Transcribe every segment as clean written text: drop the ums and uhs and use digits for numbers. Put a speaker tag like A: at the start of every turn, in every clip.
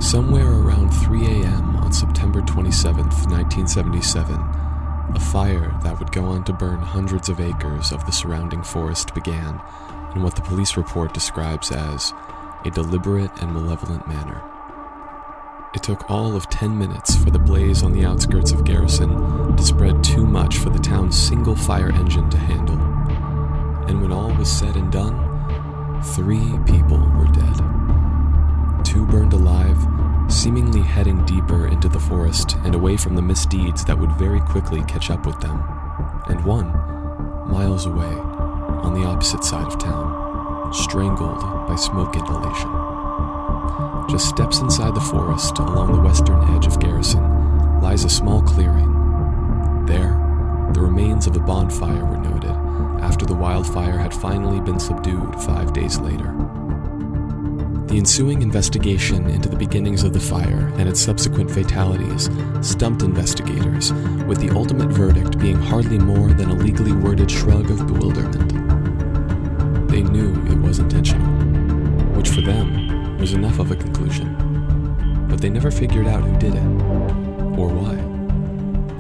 A: Somewhere around 3 a.m. on September 27, 1977, a fire that would go on to burn hundreds of acres of the surrounding forest began in what the police report describes as a deliberate and malevolent manner. It took all of 10 minutes for the blaze on the outskirts of Garrison to spread too much for the town's single fire engine to handle. And when all was said and done, 3 people were dead. 2 burned alive, seemingly heading deeper into the forest and away from the misdeeds that would very quickly catch up with them, and 1 miles away on the opposite side of town, strangled by smoke inhalation. Just steps inside the forest along the western edge of Garrison lies a small clearing. There, the remains of a bonfire were noted after the wildfire had finally been subdued 5 days later. The ensuing investigation into the beginnings of the fire and its subsequent fatalities stumped investigators, with the ultimate verdict being hardly more than a legally worded shrug of bewilderment. They knew it was intentional, which for them was enough of a conclusion, but they never figured out who did it, or why.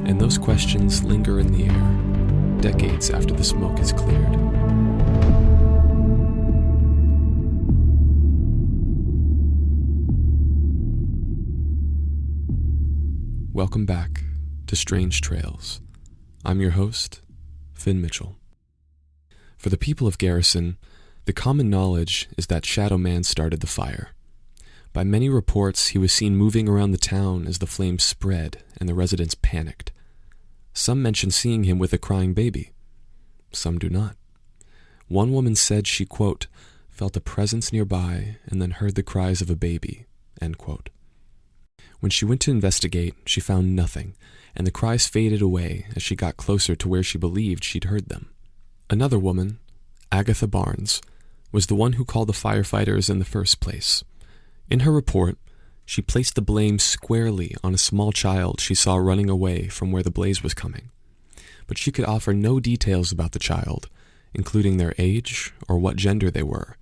A: And those questions linger in the air, decades after the smoke is cleared. Welcome back to Strange Trails. I'm your host, Finn Mitchell. For the people of Garrison, the common knowledge is that Shadow Man started the fire. By many reports, he was seen moving around the town as the flames spread and the residents panicked. Some mention seeing him with a crying baby. Some do not. One woman said she, quote, felt a presence nearby and then heard the cries of a baby, end quote. When she went to investigate, she found nothing, and the cries faded away as she got closer to where she believed she'd heard them. Another woman, Agatha Barnes, was the one who called the firefighters in the first place. In her report, she placed the blame squarely on a small child she saw running away from where the blaze was coming. But she could offer no details about the child, including their age or what gender they were,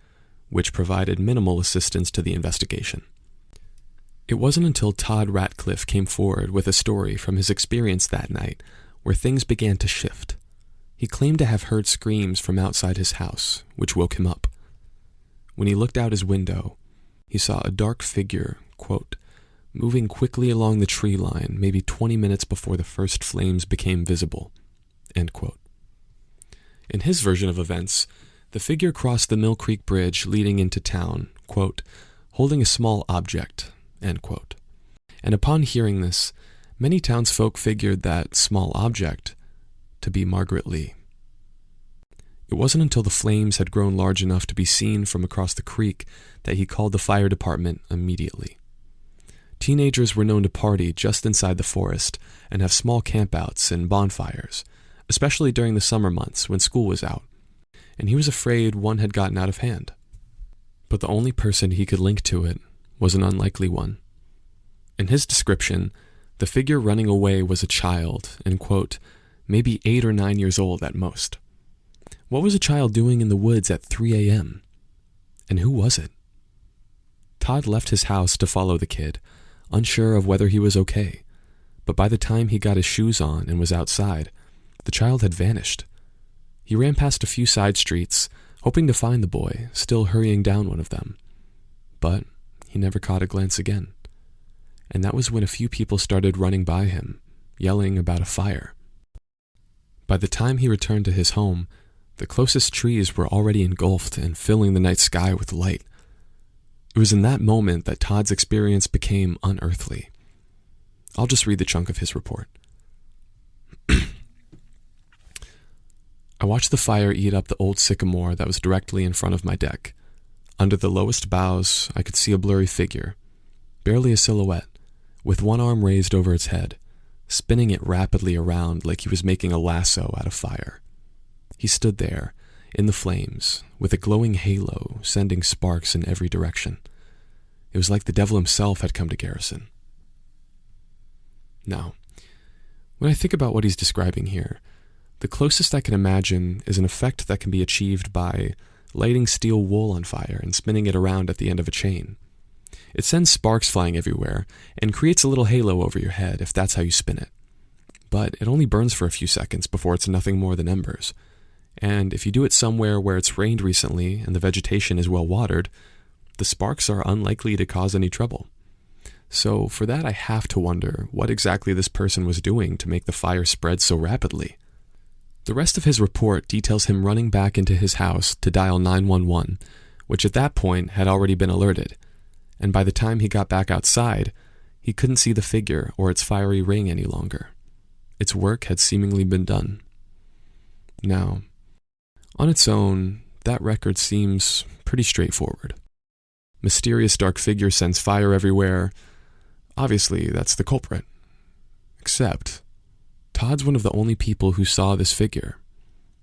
A: which provided minimal assistance to the investigation. It wasn't until Todd Ratcliffe came forward with a story from his experience that night where things began to shift. He claimed to have heard screams from outside his house, which woke him up. When he looked out his window, he saw a dark figure, quote, moving quickly along the tree line maybe 20 minutes before the first flames became visible, end quote. In his version of events, the figure crossed the Mill Creek Bridge leading into town, quote, holding a small object, end quote. And upon hearing this, many townsfolk figured that small object to be Margaret Lee. It wasn't until the flames had grown large enough to be seen from across the creek that he called the fire department immediately. Teenagers were known to party just inside the forest and have small campouts and bonfires, especially during the summer months when school was out, and he was afraid one had gotten out of hand. But the only person he could link to it was an unlikely one. In his description, the figure running away was a child, and, quote, maybe 8 or 9 years old at most. What was a child doing in the woods at 3 a.m.? And who was it? Todd left his house to follow the kid, unsure of whether he was okay. But by the time he got his shoes on and was outside, the child had vanished. He ran past a few side streets, hoping to find the boy, still hurrying down one of them. But he never caught a glance again. And that was when a few people started running by him, yelling about a fire. By the time he returned to his home, the closest trees were already engulfed and filling the night sky with light. It was in that moment that Todd's experience became unearthly. I'll just read the chunk of his report. I watched the fire eat up the old sycamore that was directly in front of my deck. Under the lowest boughs, I could see a blurry figure, barely a silhouette, with one arm raised over its head, spinning it rapidly around like he was making a lasso out of fire. He stood there, in the flames, with a glowing halo sending sparks in every direction. It was like the devil himself had come to Garrison. Now, when I think about what he's describing here, the closest I can imagine is an effect that can be achieved by lighting steel wool on fire and spinning it around at the end of a chain. It sends sparks flying everywhere and creates a little halo over your head if that's how you spin it. But it only burns for a few seconds before it's nothing more than embers. And if you do it somewhere where it's rained recently and the vegetation is well watered, the sparks are unlikely to cause any trouble. So for that, I have to wonder what exactly this person was doing to make the fire spread so rapidly. The rest of his report details him running back into his house to dial 911, which at that point had already been alerted, and by the time he got back outside, he couldn't see the figure or its fiery ring any longer. Its work had seemingly been done. Now, on its own, that record seems pretty straightforward. Mysterious dark figure sends fire everywhere. Obviously, that's the culprit. Except, Todd's one of the only people who saw this figure.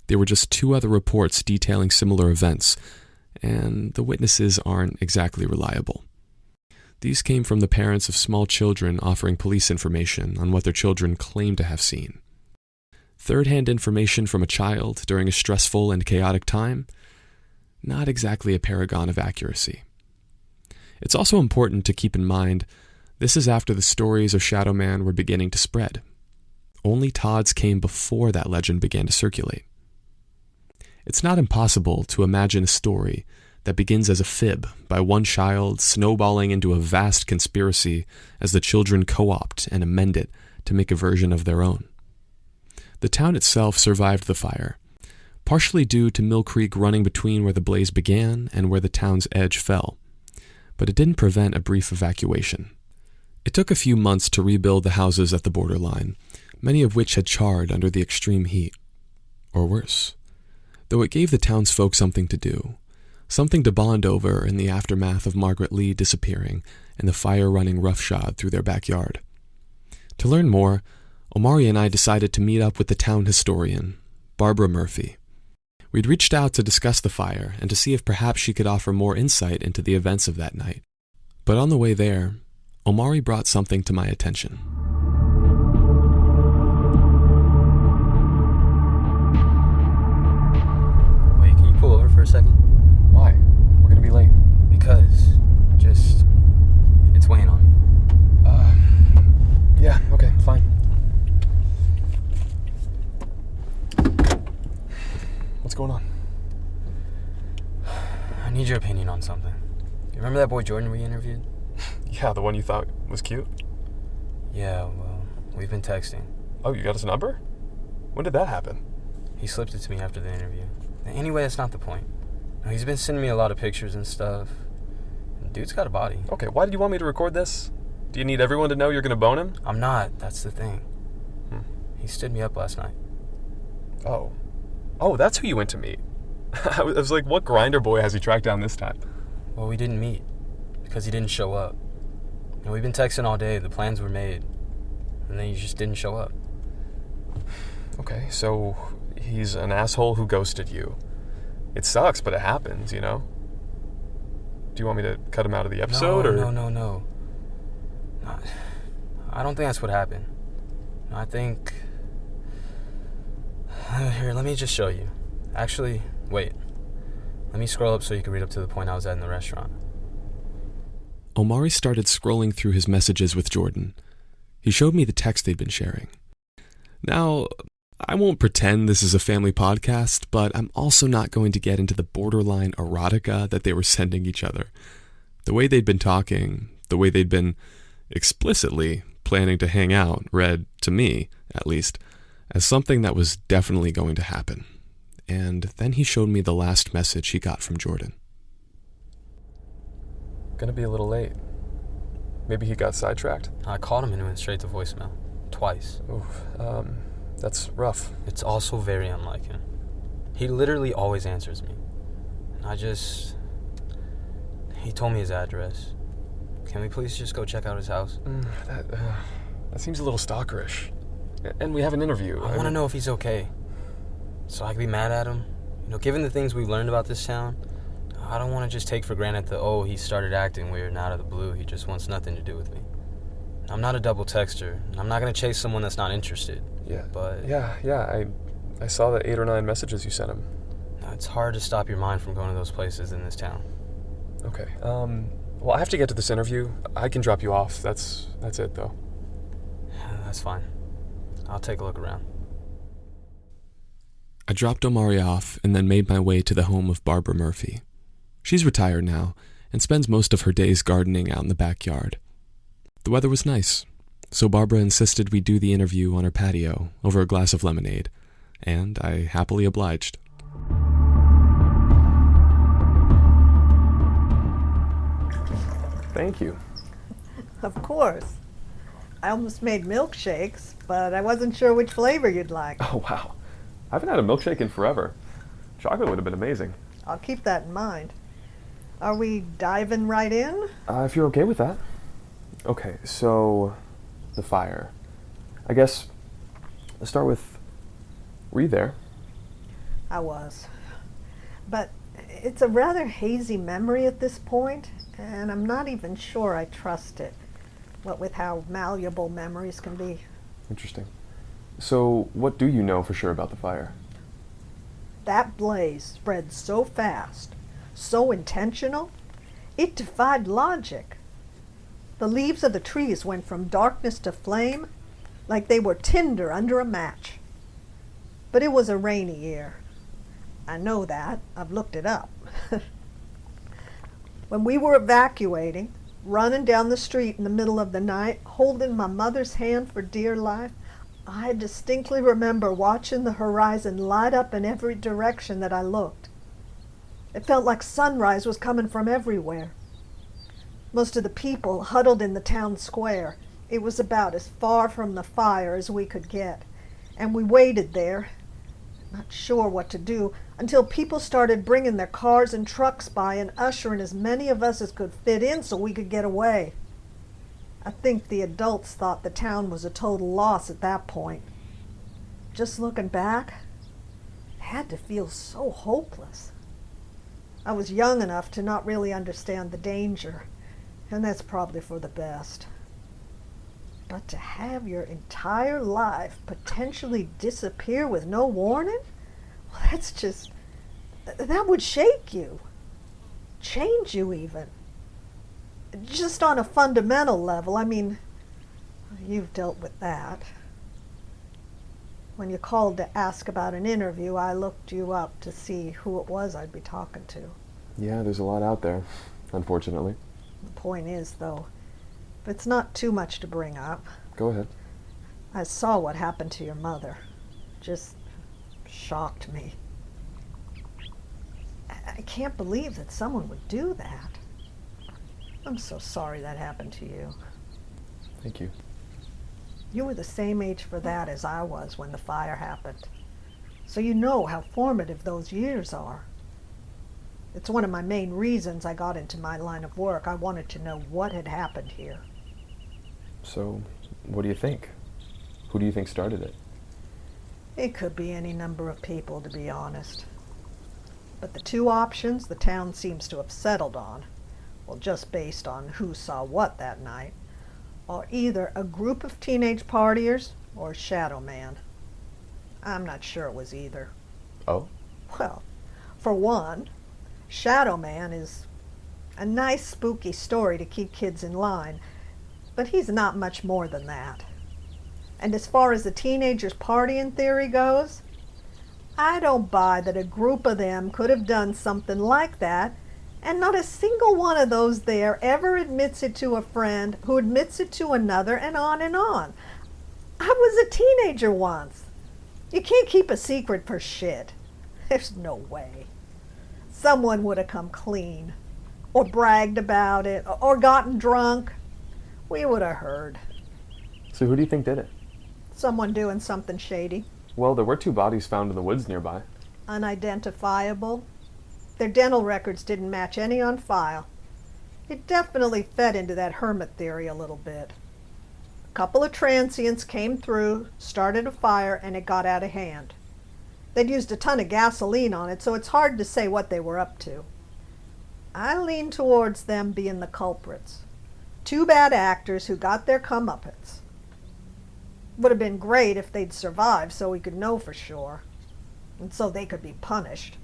A: There were just 2 other reports detailing similar events, and the witnesses aren't exactly reliable. These came from the parents of small children offering police information on what their children claimed to have seen. Third-hand information from a child during a stressful and chaotic time? Not exactly a paragon of accuracy. It's also important to keep in mind this is after the stories of Shadow Man were beginning to spread. Only Todd's came before that legend began to circulate. It's not impossible to imagine a story that begins as a fib by one child snowballing into a vast conspiracy as the children co-opt and amend it to make a version of their own. The town itself survived the fire, partially due to Mill Creek running between where the blaze began and where the town's edge fell, but it didn't prevent a brief evacuation. It took a few months to rebuild the houses at the borderline, many of which had charred under the extreme heat. Or worse, though it gave the townsfolk something to do, something to bond over in the aftermath of Margaret Lee disappearing and the fire running roughshod through their backyard. To learn more, Omari and I decided to meet up with the town historian, Barbara Murphy. We'd reached out to discuss the fire and to see if perhaps she could offer more insight into the events of that night. But on the way there, Omari brought something to my attention.
B: Wait, can you pull over for a second?
A: Why? We're gonna be late.
B: Because, it's weighing on me.
A: Yeah, okay, fine. What's going on?
B: I need your opinion on something. You remember that boy Jordan we interviewed?
A: Yeah, the one you thought was cute?
B: Yeah, well, we've been texting.
A: Oh, you got his number? When did that happen?
B: He slipped it to me after the interview. Anyway, that's not the point. No, he's been sending me a lot of pictures and stuff. Dude's got a body.
A: Okay, why did you want me to record this? Do you need everyone to know you're gonna bone him?
B: I'm not. That's the thing. He stood me up last night.
A: Oh, that's who you went to meet. I was like, what grinder boy has he tracked down this time?
B: Well, we didn't meet because he didn't show up. We've been texting all day. The plans were made. And then he just didn't show up.
A: Okay, so he's an asshole who ghosted you. It sucks, but it happens, you know? Do you want me to cut him out of the episode?
B: No. I don't think that's what happened. I think... Here, let me just show you. Actually, wait. Let me scroll up so you can read up to the point I was at in the restaurant.
A: Omari started scrolling through his messages with Jordan. He showed me the text they'd been sharing. Now, I won't pretend this is a family podcast, but I'm also not going to get into the borderline erotica that they were sending each other. The way they'd been talking, the way they'd been explicitly planning to hang out, read, to me, at least, as something that was definitely going to happen. And then he showed me the last message he got from Jordan. Gonna be a little late. Maybe he got sidetracked?
B: I called him and it went straight to voicemail. Twice.
A: Oof, that's rough.
B: It's also very unlike him. He literally always answers me. And he told me his address. Can we please just go check out his house?
A: That seems a little stalkerish. And we have an interview.
B: I want to know if he's okay. So I can be mad at him. Given the things we've learned about this town, I don't want to just take for granted that, he started acting weird and out of the blue. He just wants nothing to do with me. I'm not a double texter. I'm not going to chase someone that's not interested.
A: Yeah.
B: But...
A: Yeah. I saw the 8 or 9 messages you sent him.
B: It's hard to stop your mind from going to those places in this town.
A: Okay. Well, I have to get to this interview. I can drop you off. That's it, though.
B: That's fine. I'll take a look around.
A: I dropped Omari off and then made my way to the home of Barbara Murphy. She's retired now and spends most of her days gardening out in the backyard. The weather was nice, so Barbara insisted we do the interview on her patio over a glass of lemonade, and I happily obliged. Thank you.
C: Of course. I almost made milkshakes, but I wasn't sure which flavor you'd like.
A: Oh, wow. I haven't had a milkshake in forever. Chocolate would have been amazing.
C: I'll keep that in mind. Are we diving right in?
A: If you're okay with that. Okay, so the fire. I guess let's start with, were you there?
C: I was. But it's a rather hazy memory at this point, and I'm not even sure I trust it. What with how malleable memories can be.
A: Interesting. So what do you know for sure about the fire?
C: That blaze spread so fast, so intentional, it defied logic. The leaves of the trees went from darkness to flame like they were tinder under a match. But it was a rainy year. I know that. I've looked it up. When we were evacuating, running down the street in the middle of the night, holding my mother's hand for dear life, I distinctly remember watching the horizon light up in every direction that I looked. It felt like sunrise was coming from everywhere. Most of the people huddled in the town square. It was about as far from the fire as we could get, and we waited there, not sure what to do, until people started bringing their cars and trucks by and ushering as many of us as could fit in so we could get away. I think the adults thought the town was a total loss at that point. Just looking back, it had to feel so hopeless. I was young enough to not really understand the danger, and that's probably for the best. But to have your entire life potentially disappear with no warning? Well, that would shake you. Change you even. Just on a fundamental level. I mean, you've dealt with that. When you called to ask about an interview, I looked you up to see who it was I'd be talking to.
A: Yeah, there's a lot out there, unfortunately.
C: The point is, though, if it's not too much to bring up.
A: Go ahead.
C: I saw what happened to your mother. Just shocked me. I can't believe that someone would do that. I'm so sorry that happened to you.
A: Thank you.
C: You were the same age for that as I was when the fire happened. So you know how formative those years are. It's one of my main reasons I got into my line of work. I wanted to know what had happened here.
A: So, what do you think? Who do you think started it?
C: It could be any number of people, to be honest. But the two options the town seems to have settled on, well, just based on who saw what that night, are either a group of teenage partiers or a shadow man. I'm not sure it was either.
A: Oh?
C: Well, for one, Shadow Man is a nice spooky story to keep kids in line, but he's not much more than that. And as far as the teenagers partying theory goes, I don't buy that a group of them could have done something like that, and not a single one of those there ever admits it to a friend who admits it to another, and on and on. I was a teenager once. You can't keep a secret for shit. There's no way. Someone would have come clean, or bragged about it, or gotten drunk. We would have heard.
A: So who do you think did it?
C: Someone doing something shady.
A: Well, there were 2 bodies found in the woods nearby.
C: Unidentifiable. Their dental records didn't match any on file. It definitely fed into that hermit theory a little bit. A couple of transients came through, started a fire, and it got out of hand. They'd used a ton of gasoline on it, so it's hard to say what they were up to. I lean towards them being the culprits. 2 bad actors who got their comeuppance. Would have been great if they'd survived so we could know for sure, and so they could be punished.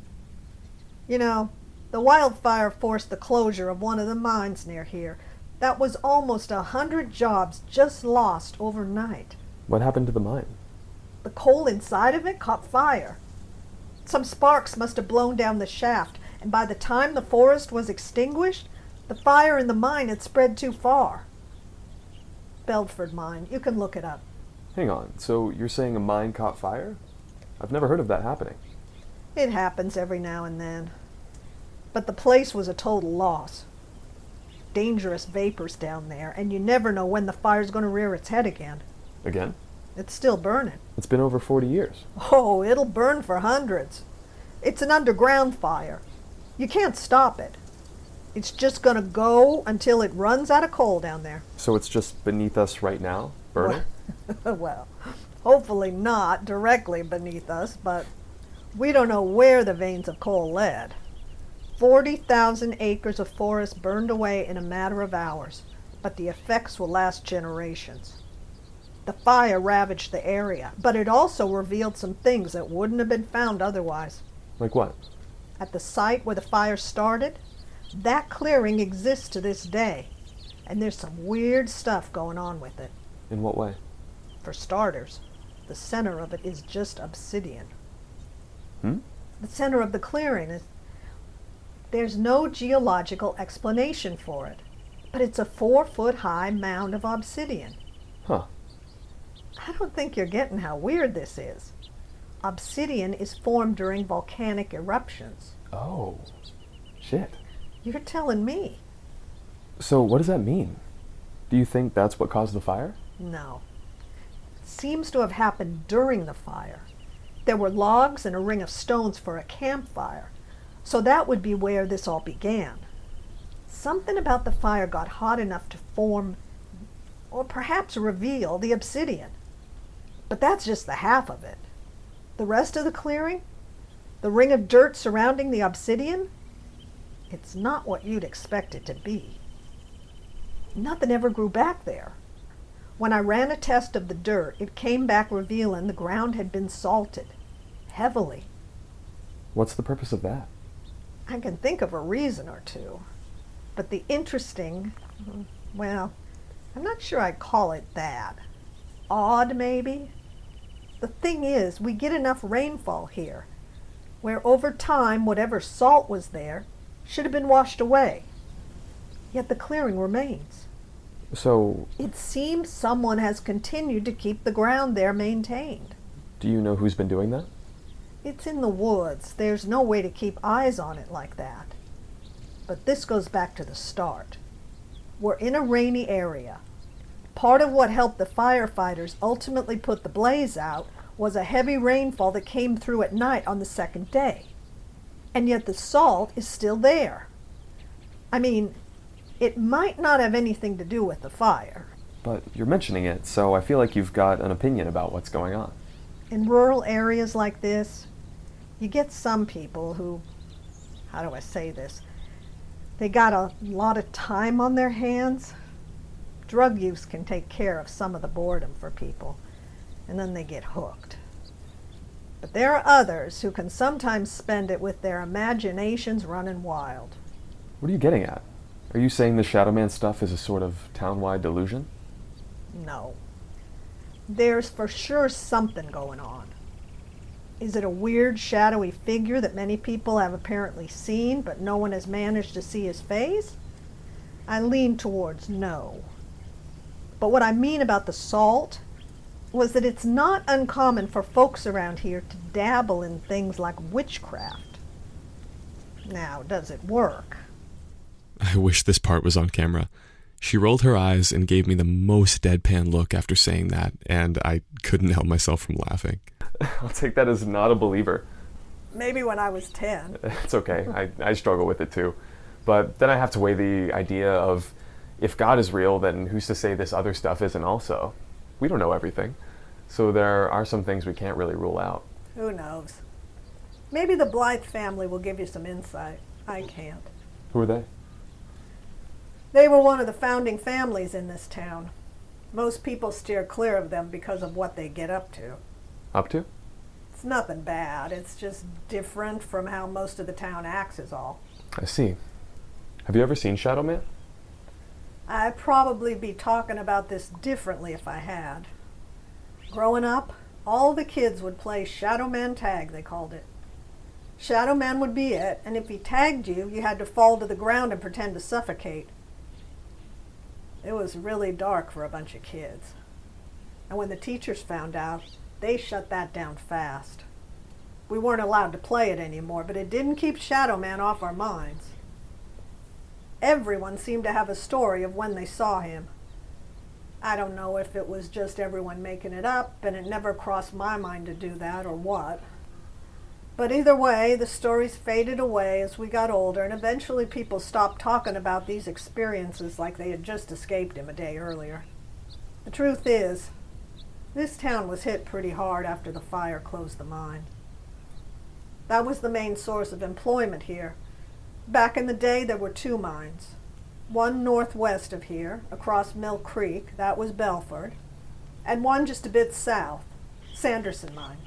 C: You know, The wildfire forced the closure of one of the mines near here. That was almost 100 jobs just lost overnight.
A: What happened to the mine?
C: The coal inside of it caught fire. Some sparks must have blown down the shaft, and by the time the forest was extinguished, the fire in the mine had spread too far. Belford Mine, you can look it up.
A: Hang on, so you're saying a mine caught fire? I've never heard of that happening.
C: It happens every now and then. But the place was a total loss. Dangerous vapors down there, and you never know when the fire's going to rear its head again.
A: Again?
C: It's still burning.
A: It's been over 40 years.
C: Oh, it'll burn for hundreds. It's an underground fire. You can't stop it. It's just going to go until it runs out of coal down there.
A: So it's just beneath us right now, burning?
C: Well, hopefully not directly beneath us, but we don't know where the veins of coal led. 40,000 acres of forest burned away in a matter of hours, but the effects will last generations. The fire ravaged the area, but it also revealed some things that wouldn't have been found otherwise.
A: Like what?
C: At the site where the fire started, that clearing exists to this day, and there's some weird stuff going on with it.
A: In what way?
C: For starters, the center of it is just obsidian. The center of the clearing is... There's no geological explanation for it, but it's a 4-foot-high mound of obsidian.
A: Huh.
C: I don't think you're getting how weird this is. Obsidian is formed during volcanic eruptions.
A: Oh, shit.
C: You're telling me.
A: So what does that mean? Do you think that's what caused the fire?
C: No. It seems to have happened during the fire. There were logs and a ring of stones for a campfire, so that would be where this all began. Something about the fire got hot enough to form, or perhaps reveal, the obsidian. But that's just the half of it. The rest of the clearing, the ring of dirt surrounding the obsidian, it's not what you'd expect it to be. Nothing ever grew back there. When I ran a test of the dirt, it came back revealing the ground had been salted, heavily.
A: What's the purpose of that?
C: I can think of a reason or two. But the interesting, well, I'm not sure I'd call it that. Odd, maybe? The thing is, we get enough rainfall here, where over time whatever salt was there should have been washed away. Yet the clearing remains.
A: So...
C: It seems someone has continued to keep the ground there maintained.
A: Do you know who's been doing that?
C: It's in the woods. There's no way to keep eyes on it like that. But this goes back to the start. We're in a rainy area. Part of what helped the firefighters ultimately put the blaze out was a heavy rainfall that came through at night on the second day. And yet the salt is still there. I mean, it might not have anything to do with the fire.
A: But you're mentioning it, so I feel like you've got an opinion about what's going on.
C: In rural areas like this, you get some people who, how do I say this? They got a lot of time on their hands. Drug use can take care of some of the boredom for people, and then they get hooked. But there are others who can sometimes spend it with their imaginations running wild.
A: What are you getting at? Are you saying the Shadow Man stuff is a sort of town-wide delusion?
C: No. There's for sure something going on. Is it a weird, shadowy figure that many people have apparently seen, but no one has managed to see his face? I lean towards no. But what I mean about the salt was that it's not uncommon for folks around here to dabble in things like witchcraft. Now, does it work?
A: I wish this part was on camera. She rolled her eyes and gave me the most deadpan look after saying that, and I couldn't help myself from laughing. I'll take that as not a believer.
C: Maybe when I was 10.
A: It's okay. I struggle with it too. But then I have to weigh the idea of, if God is real, then who's to say this other stuff isn't also? We don't know everything. So there are some things we can't really rule out.
C: Who knows? Maybe the Blythe family will give you some insight. I can't.
A: Who are they?
C: They were one of the founding families in this town. Most people steer clear of them because of what they get up to.
A: Up to?
C: It's nothing bad. It's just different from how most of the town acts is all.
A: I see. Have you ever seen Shadow Man?
C: I'd probably be talking about this differently if I had. Growing up, all the kids would play Shadow Man tag, they called it. Shadow Man would be it, and if he tagged you, you had to fall to the ground and pretend to suffocate. It was really dark for a bunch of kids. And when the teachers found out, they shut that down fast. We weren't allowed to play it anymore, but it didn't keep Shadow Man off our minds. Everyone seemed to have a story of when they saw him. I don't know if it was just everyone making it up, and it never crossed my mind to do that, or what. But either way, the stories faded away as we got older, and eventually people stopped talking about these experiences like they had just escaped him a day earlier. The truth is, this town was hit pretty hard after the fire closed the mine. That was the main source of employment here. Back in the day, there were 2 mines. One northwest of here, across Mill Creek, that was Belford, and one just a bit south, Sanderson Mine.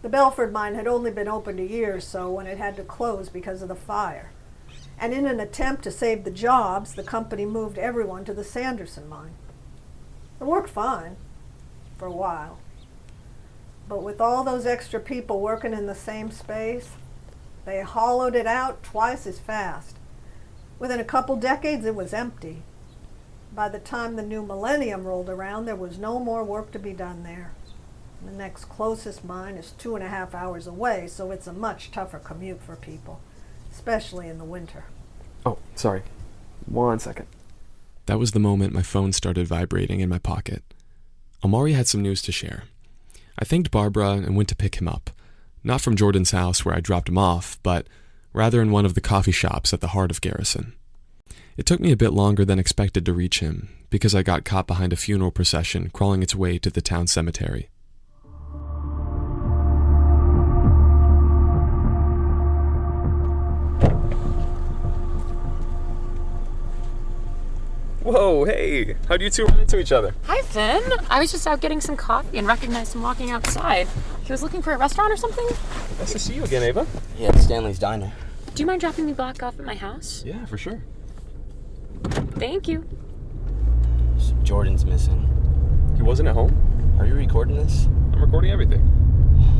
C: The Belford mine had only been open a year or so when it had to close because of the fire. And in an attempt to save the jobs, the company moved everyone to the Sanderson mine. It worked fine, for a while. But with all those extra people working in the same space, they hollowed it out twice as fast. Within a couple decades, it was empty. By the time the new millennium rolled around, there was no more work to be done there. The next closest mine is 2.5 hours away, so it's a much tougher commute for people, especially in the winter.
A: Oh, sorry. 1 second. That was the moment my phone started vibrating in my pocket. Omari had some news to share. I thanked Barbara and went to pick him up, not from Jordan's house where I dropped him off, but rather in one of the coffee shops at the heart of Garrison. It took me a bit longer than expected to reach him, because I got caught behind a funeral procession crawling its way to the town cemetery. Whoa, hey, how'd you two run into each other?
D: Hi, Finn. I was just out getting some coffee and recognized him walking outside. He was looking for a restaurant or something?
A: Nice to see you again, Ava.
B: Yeah, it's Stanley's Diner.
D: Do you mind dropping me back off at my house?
A: Yeah, for sure.
D: Thank you.
B: So Jordan's missing.
A: He wasn't at home?
B: Are you recording this?
A: I'm recording everything.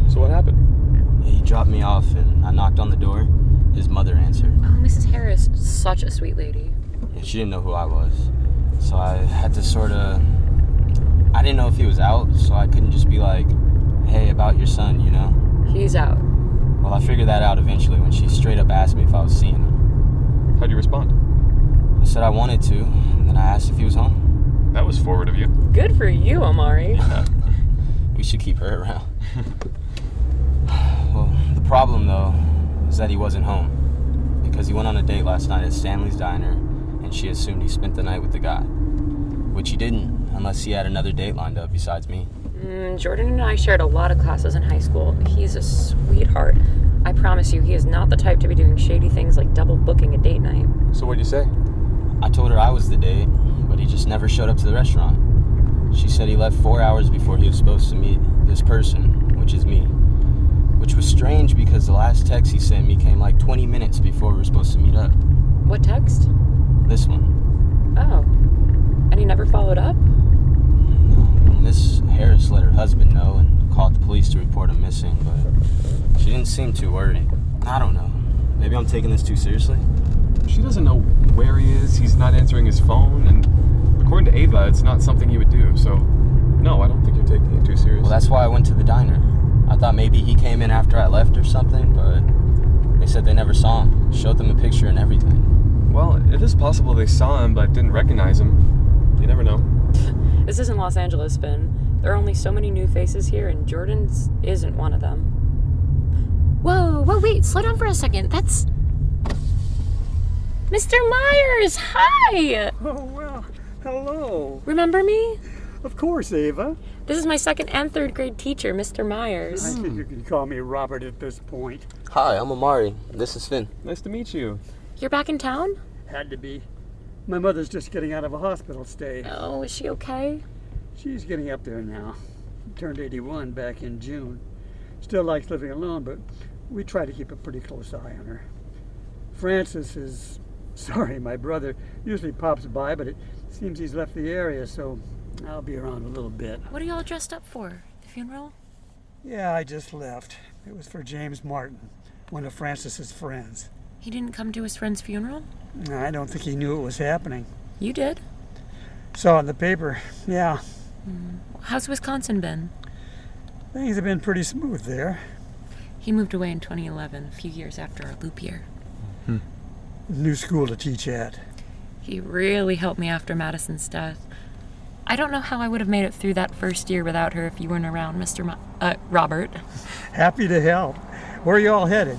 A: So what happened?
B: Yeah, he dropped me off and I knocked on the door. His mother answered.
D: Oh, Mrs. Harris, such a sweet lady.
B: Yeah, she didn't know who I was. So I had to I didn't know if he was out, so I couldn't just be like, hey, about your son, you know?
D: He's out.
B: Well, I figured that out eventually when she straight up asked me if I was seeing him.
A: How'd you respond?
B: I said I wanted to, and then I asked if he was home.
A: That was forward of you.
D: Good for you, Omari.
B: We should keep her around. Well, the problem, though, is that he wasn't home. Because he went on a date last night at Stanley's Diner, and she assumed he spent the night with the guy. Which he didn't, unless he had another date lined up besides me.
D: Jordan and I shared a lot of classes in high school. He's a sweetheart. I promise you, he is not the type to be doing shady things like double booking a date night.
A: So what'd you say?
B: I told her I was the date, but he just never showed up to the restaurant. She said he left 4 hours before he was supposed to meet this person, which is me. Which was strange because the last text he sent me came like 20 minutes before we were supposed to meet up.
D: What text?
B: This one.
D: Oh. And he never followed up?
B: Miss Harris let her husband know and called the police to report him missing, but she didn't seem too worried. I don't know. Maybe I'm taking this too seriously?
A: She doesn't know where he is. He's not answering his phone, and according to Ava, it's not something he would do. So, no, I don't think you're taking it too seriously.
B: Well, that's why I went to the diner. I thought maybe he came in after I left or something, but they said they never saw him. Showed them a picture and everything.
A: Well, it is possible they saw him but didn't recognize him. You never know.
D: This isn't Los Angeles, Finn. There are only so many new faces here, and Jordan's isn't one of them. Whoa, wait, slow down for a second. That's Mr. Myers! Hi!
E: Oh, well, hello.
D: Remember me?
E: Of course, Ava.
D: This is my 2nd and 3rd grade teacher, Mr. Myers.
E: I think you can call me Robert at this point.
B: Hi, I'm Omari. This is Finn.
A: Nice to meet you.
D: You're back in town?
E: Had to be. My mother's just getting out of a hospital stay.
D: Oh, is she okay?
E: She's getting up there now. Turned 81 back in June. Still likes living alone, but we try to keep a pretty close eye on her. Francis is... Sorry, my brother usually pops by, but it seems he's left the area, so I'll be around a little bit.
D: What are y'all dressed up for? The funeral?
E: Yeah, I just left. It was for James Martin, one of Francis's friends.
D: He didn't come to his friend's funeral?
E: I don't think he knew it was happening.
D: You did?
E: Saw it in the paper, yeah.
D: How's Wisconsin been?
E: Things have been pretty smooth there.
D: He moved away in 2011, a few years after our loop year.
E: New school to teach at.
D: He really helped me after Madison's death. I don't know how I would have made it through that first year without her if you weren't around, Mr. Robert.
E: Happy to help. Where are you all headed?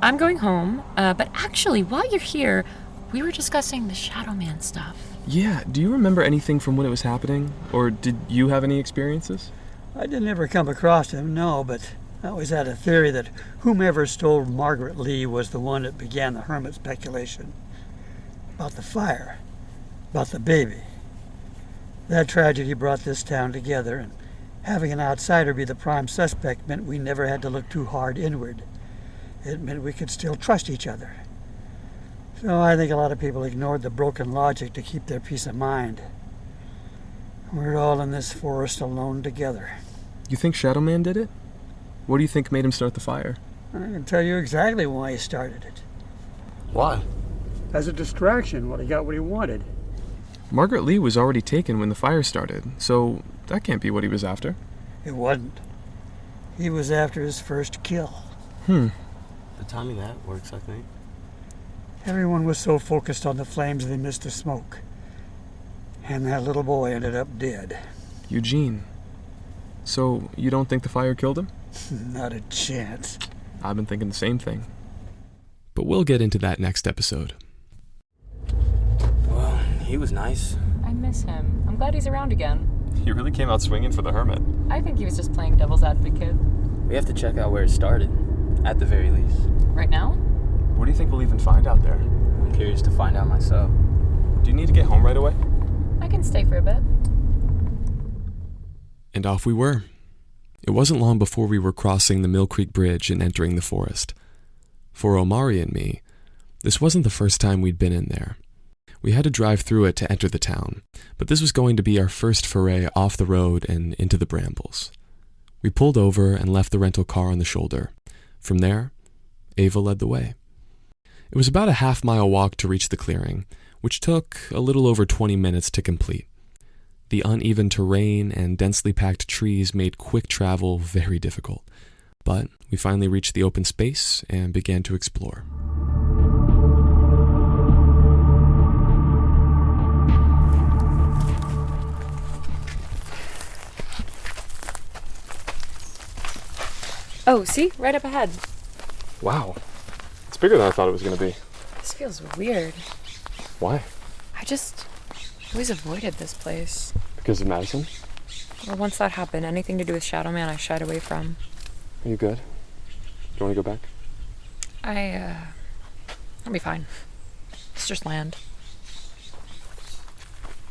D: I'm going home, but actually, while you're here, we were discussing the Shadow Man stuff.
A: Yeah, do you remember anything from when it was happening? Or did you have any experiences?
E: I didn't ever come across him, no, but I always had a theory that whomever stole Margaret Lee was the one that began the hermit speculation. About the fire. About the baby. That tragedy brought this town together, and having an outsider be the prime suspect meant we never had to look too hard inward. It meant we could still trust each other. So I think a lot of people ignored the broken logic to keep their peace of mind. We're all in this forest alone together.
A: You think Shadow Man did it? What do you think made him start the fire?
E: I can tell you exactly why he started it.
B: Why?
E: As a distraction while he got what he wanted.
A: Margaret Lee was already taken when the fire started, so that can't be what he was after.
E: It wasn't. He was after his first kill.
B: The timing of that works, I think.
E: Everyone was so focused on the flames they missed the smoke. And that little boy ended up dead.
A: Eugene. So, you don't think the fire killed him?
E: Not a chance.
A: I've been thinking the same thing. But we'll get into that next episode.
B: Well, he was nice.
D: I miss him. I'm glad he's around again.
A: He really came out swinging for the hermit.
D: I think he was just playing devil's advocate.
B: We have to check out where it started, at the very least.
D: Right now?
A: What do you think we'll even find out there?
B: I'm curious to find out myself.
A: Do you need to get home right away?
D: I can stay for a bit.
A: And off we were. It wasn't long before we were crossing the Mill Creek Bridge and entering the forest. For Omari and me, this wasn't the first time we'd been in there. We had to drive through it to enter the town, but this was going to be our first foray off the road and into the brambles. We pulled over and left the rental car on the shoulder. From there, Ava led the way. It was about a half-mile walk to reach the clearing, which took a little over 20 minutes to complete. The uneven terrain and densely packed trees made quick travel very difficult, but we finally reached the open space and began to explore.
D: Oh, see? Right up ahead.
A: Wow, it's bigger than I thought it was going to be.
D: This feels weird.
A: Why?
D: I just always avoided this place.
A: Because of Madison?
D: Well, once that happened, anything to do with Shadow Man I shied away from.
A: Are you good? Do you want to go back?
D: I'll be fine. It's just land.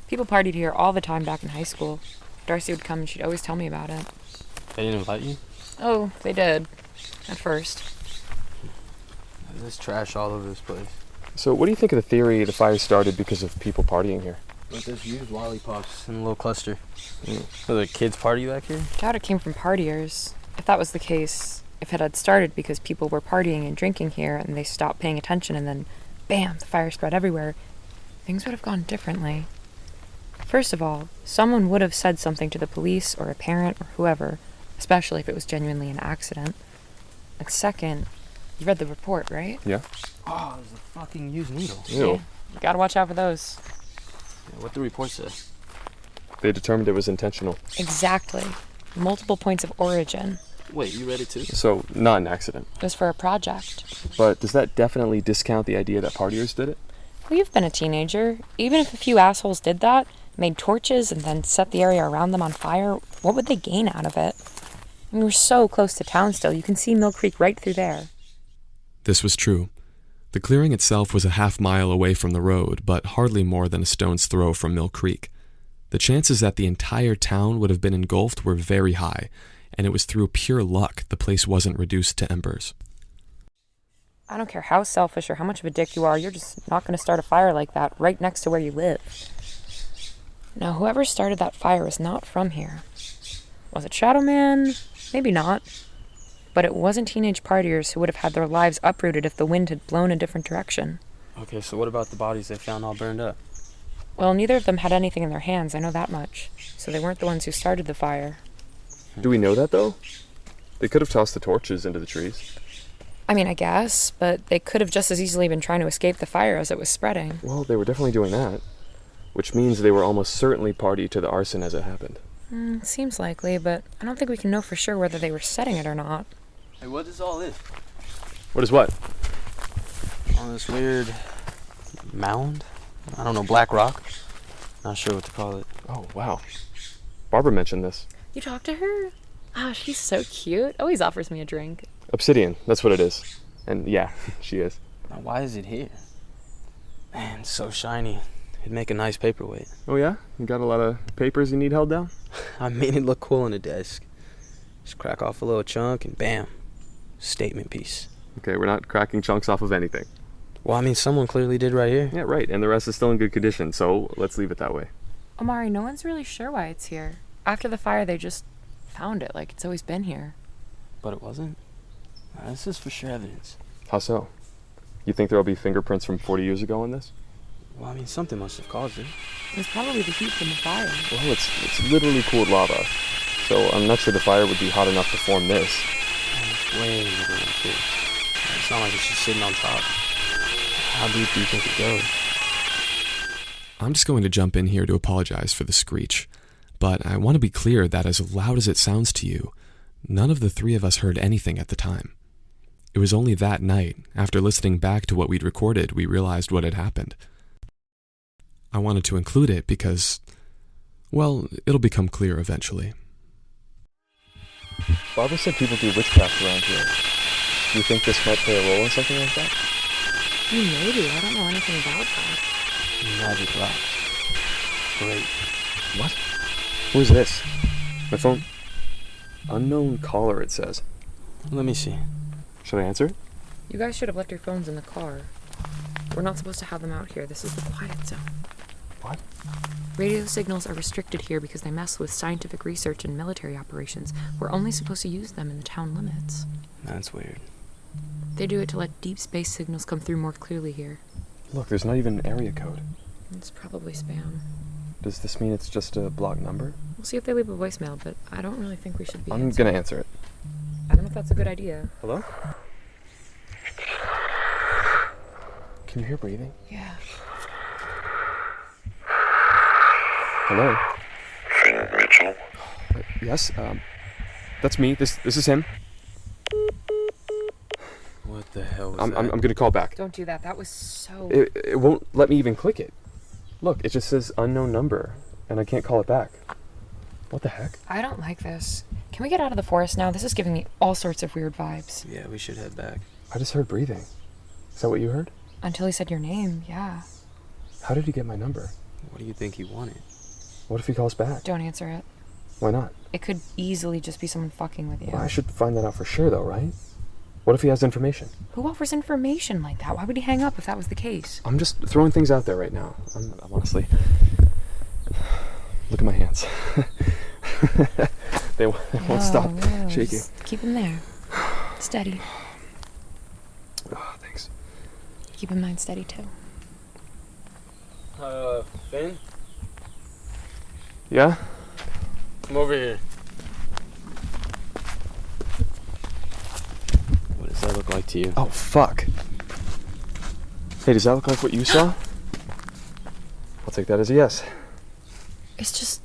D: People partied here all the time back in high school. Darcy would come and she'd always tell me about it.
B: They didn't invite you?
D: Oh, they did. At first.
B: There's trash all over this place.
A: So what do you think of the theory the fire started because of people partying here?
B: But there's used lollipops in a little cluster. Are there kids party back here?
D: Doubt it came from partiers. If that was the case, if it had started because people were partying and drinking here and they stopped paying attention and then, bam, the fire spread everywhere, things would have gone differently. First of all, someone would have said something to the police or a parent or whoever, especially if it was genuinely an accident. And second, you read the report, right?
A: Yeah.
B: Oh, there's a fucking used needle.
A: Ew.
D: Yeah, you gotta watch out for those.
B: Yeah, what the report say?
A: They determined it was intentional.
D: Exactly. Multiple points of origin.
B: Wait, you read it too?
A: So, not an accident.
D: It was for a project.
A: But does that definitely discount the idea that partiers did it?
D: Well, you've been a teenager. Even if a few assholes did that, made torches and then set the area around them on fire, what would they gain out of it? I mean, we're so close to town still. You can see Mill Creek right through there.
A: This was true. The clearing itself was a half-mile away from the road, but hardly more than a stone's throw from Mill Creek. The chances that the entire town would have been engulfed were very high, and it was through pure luck the place wasn't reduced to embers.
D: I don't care how selfish or how much of a dick you are, you're just not going to start a fire like that right next to where you live. Now, whoever started that fire is not from here. Was it Shadow Man? Maybe not. But it wasn't teenage partiers who would have had their lives uprooted if the wind had blown a different direction.
B: Okay, so what about the bodies they found all burned up?
D: Well, neither of them had anything in their hands, I know that much. So they weren't the ones who started the fire.
A: Do we know that, though? They could have tossed the torches into the trees.
D: I mean, I guess, but they could have just as easily been trying to escape the fire as it was spreading.
A: Well, they were definitely doing that. Which means they were almost certainly party to the arson as it happened.
D: Seems likely, but I don't think we can know for sure whether they were setting it or not.
B: Hey, what is all this?
A: What is what?
B: All this weird mound? I don't know, black rock? Not sure what to call it.
A: Oh, wow. Barbara mentioned this.
D: You talked to her? Oh, she's so cute. Always offers me a drink.
A: Obsidian, that's what it is. And yeah, she is.
B: Now, why is it here? Man, it's so shiny. It'd make a nice paperweight.
A: Oh yeah? You got a lot of papers you need held down?
B: I made it look cool on a desk. Just crack off a little chunk and bam. Statement piece.
A: Okay, we're not cracking chunks off of anything.
B: Well, I mean, someone clearly did right here.
A: Yeah, right, and the rest is still in good condition, so let's leave it that way.
D: Omari, no one's really sure why it's here. After the fire, they just found it like it's always been here.
B: But it wasn't? This is for sure evidence.
A: How so? You think there'll be fingerprints from 40 years ago on this?
B: Well, I mean, something must have caused it.
D: It was probably the heat from the fire.
A: Well, it's literally cooled lava, so I'm not sure the fire would be hot enough to form this.
B: It's way bigger than this. It's not like it's just sitting on top. How deep do you think it goes?
A: I'm just going to jump in here to apologize for the screech, but I want to be clear that as loud as it sounds to you, none of the three of us heard anything at the time. It was only that night, after listening back to what we'd recorded, we realized what had happened. I wanted to include it because, well, it'll become clear eventually. Barbara said people do witchcraft around here. Do you think this might play a role in something like that?
D: Maybe. I don't know anything about that.
B: Magic rock. Great.
A: What? Who is this? My phone? Unknown caller, it says.
B: Let me see.
A: Should I answer it?
D: You guys should have left your phones in the car. We're not supposed to have them out here. This is the quiet zone.
A: What?
D: Radio signals are restricted here because they mess with scientific research and military operations. We're only supposed to use them in the town limits.
B: That's weird.
D: They do it to let deep space signals come through more clearly here.
A: Look, there's not even an area code.
D: It's probably spam.
A: Does this mean it's just a block number?
D: We'll see if they leave a voicemail, but I don't really think we should be
A: I'm gonna answer it.
D: I don't know if that's a good idea.
A: Hello? Can you hear breathing?
D: Yeah.
A: Hello?
F: Finn Mitchell?
A: Yes, that's me. This is him.
B: What the hell was
A: I'm
B: that?
A: gonna call back.
D: Don't do that. That was so...
A: It won't let me even click it. Look, it just says unknown number, and I can't call it back. What the heck?
D: I don't like this. Can we get out of the forest now? This is giving me all sorts of weird vibes.
B: Yeah, we should head back.
A: I just heard breathing. Is that what you heard?
D: Until he said your name, yeah.
A: How did he get my number?
B: What do you think he wanted?
A: What if he calls back?
D: Don't answer it.
A: Why not?
D: It could easily just be someone fucking with you.
A: Well, I should find that out for sure, though, right? What if he has information?
D: Who offers information like that? Why would he hang up if that was the case?
A: I'm just throwing things out there right now. I'm honestly... Look at my hands. They won't stop shaking.
D: Just keep him there. Steady.
A: Oh, thanks.
D: Keep in mind steady, too.
B: Finn?
A: Yeah?
B: Come over here. What does that look like to you?
A: Oh, fuck. Hey, does that look like what you saw? I'll take that as a yes.
D: It's just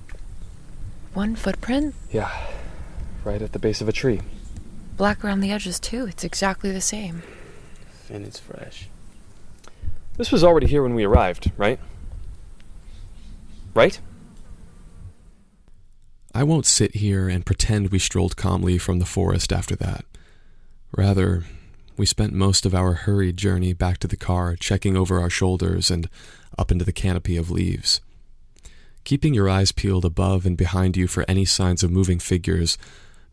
D: one footprint.
A: Yeah, right at the base of a tree.
D: Black around the edges, too. It's exactly the same.
B: Finn, it's fresh.
A: This was already here when we arrived, right? Right? I won't sit here and pretend we strolled calmly from the forest after that. Rather, we spent most of our hurried journey back to the car, checking over our shoulders and up into the canopy of leaves. Keeping your eyes peeled above and behind you for any signs of moving figures,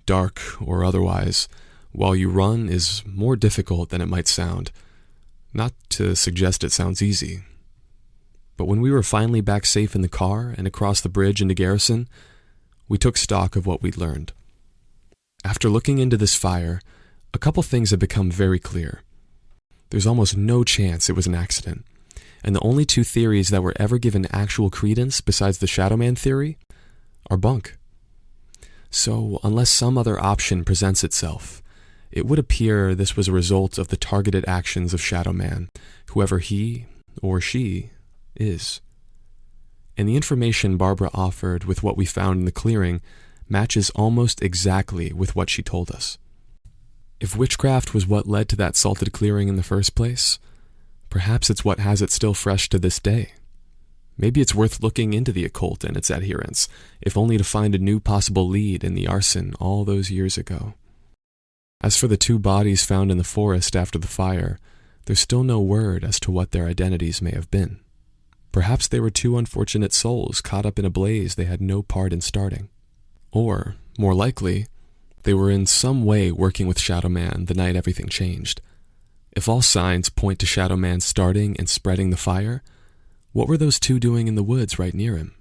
A: dark or otherwise, while you run is more difficult than it might sound. Not to suggest it sounds easy. But when we were finally back safe in the car and across the bridge into Garrison, we took stock of what we'd learned. After looking into this fire, a couple things have become very clear. There's almost no chance it was an accident, and the only two theories that were ever given actual credence besides the Shadow Man theory are bunk. So, unless some other option presents itself, it would appear this was a result of the targeted actions of Shadow Man, whoever he or she is. And the information Barbara offered with what we found in the clearing matches almost exactly with what she told us. If witchcraft was what led to that salted clearing in the first place, perhaps it's what has it still fresh to this day. Maybe it's worth looking into the occult and its adherents, if only to find a new possible lead in the arson all those years ago. As for the two bodies found in the forest after the fire, there's still no word as to what their identities may have been. Perhaps they were two unfortunate souls caught up in a blaze they had no part in starting. Or, more likely, they were in some way working with Shadow Man the night everything changed. If all signs point to Shadow Man starting and spreading the fire, what were those two doing in the woods right near him?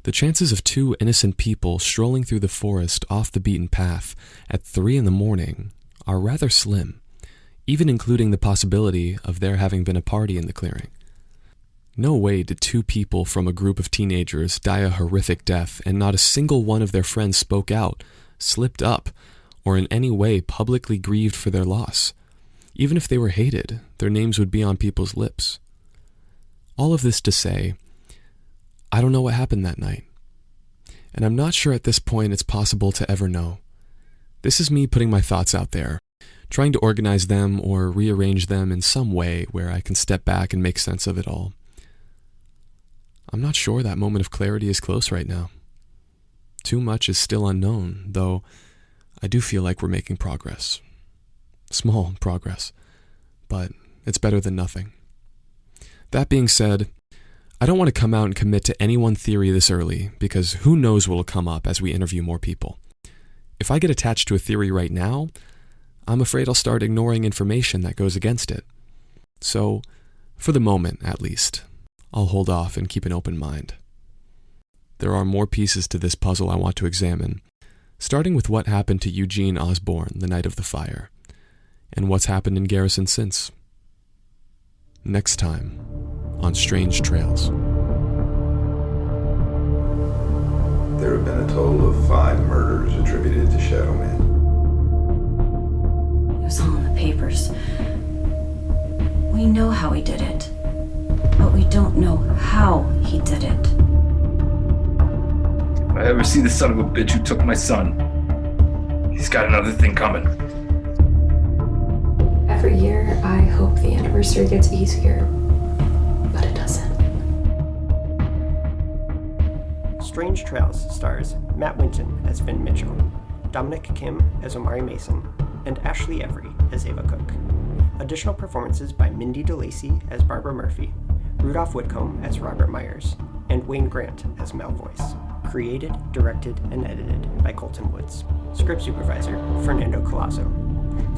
A: The chances of two innocent people strolling through the forest off the beaten path at 3 a.m. are rather slim, even including the possibility of there having been a party in the clearing. No way did two people from a group of teenagers die a horrific death and not a single one of their friends spoke out, slipped up, or in any way publicly grieved for their loss. Even if they were hated, their names would be on people's lips. All of this to say, I don't know what happened that night. And I'm not sure at this point it's possible to ever know. This is me putting my thoughts out there, trying to organize them or rearrange them in some way where I can step back and make sense of it all. I'm not sure that moment of clarity is close right now. Too much is still unknown, though I do feel like we're making progress. Small progress, but it's better than nothing. That being said, I don't want to come out and commit to any one theory this early, because who knows what will come up as we interview more people. If I get attached to a theory right now, I'm afraid I'll start ignoring information that goes against it. So, for the moment at least, I'll hold off and keep an open mind. There are more pieces to this puzzle I want to examine, starting with what happened to Eugene Osborne the night of the fire, and what's happened in Garrison since. Next time on Strange Trails.
G: There have been a total of 5 murders attributed to Shadow Man.
H: It was all in the papers. We know how he did it, but we don't know how he did it.
I: If I ever see the son of a bitch who took my son, he's got another thing coming.
J: Every year, I hope the anniversary gets easier, but it doesn't.
K: Strange Trails stars Matt Winton as Vin Mitchell, Domenic Kim as Omari Mason, and Ashley Every as Ava Cook. Additional performances by Mindee Lacey as Barbara Murphy, Rudolph Whitcomb as Robert Myers, and Wayne Grant as Mel Voice. Created, directed, and edited by Colton Woods. Script supervisor, Fernando Collazo.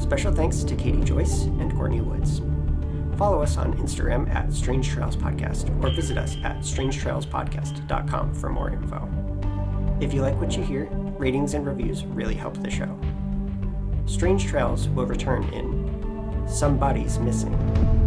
K: Special thanks to Katie Joyce and Courtney Woods. Follow us on Instagram at Strange Trails Podcast or visit us at strangetrailspodcast.com for more info. If you like what you hear, ratings and reviews really help the show. Strange Trails will return in Somebody's Missing.